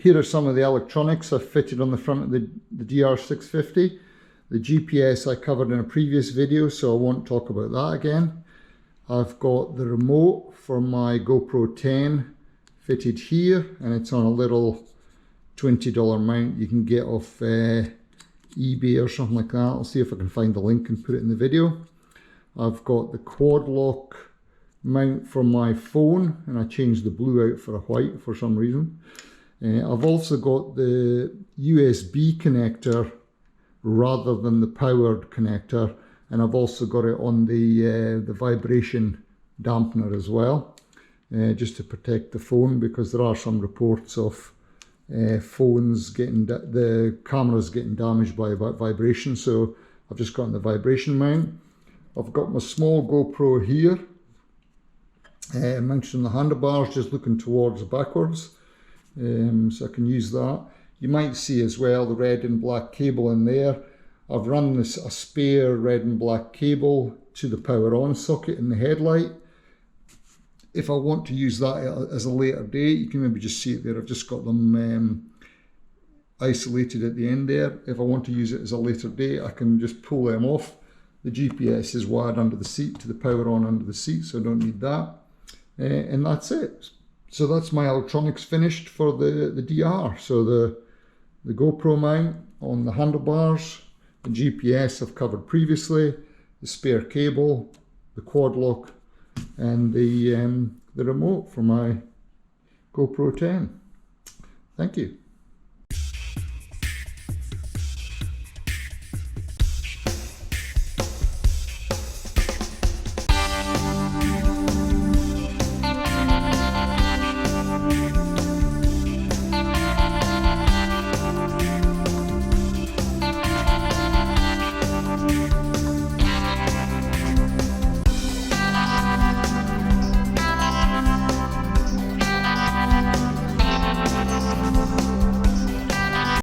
Here are some of the electronics I've fitted on the front of the DR650. The GPS I covered in a previous video, so I won't talk about that again. I've got the remote for my GoPro 10 fitted here, and it's on a little $20 mount you can get off eBay or something like that. I'll see if I can find the link and put it in the video. I've got the quad lock mount for my phone, and I changed the blue out for a white for some reason. I've also got the USB connector rather than the powered connector, and I've also got it on the vibration dampener as well, just to protect the phone, because there are some reports of phones getting, the cameras getting damaged by vibration. So I've just gotten the vibration mount. I've got my small GoPro here, mounted on the handlebars, just looking towards backwards, so I can use that. You might see as well the red and black cable in there. I've run a spare red and black cable to the power on socket in the headlight. If I want to use that as a later date, you can maybe just see it there. I've just got them isolated at the end there. If I want to use it as a later date, I can just pull them off. The GPS is wired under the seat to the power on under the seat, so I don't need that. And that's it. So that's my electronics finished for the DR. So the GoPro mount on the handlebars, the GPS I've covered previously, the spare cable, the quad lock, and the remote for my GoPro 10. Thank you.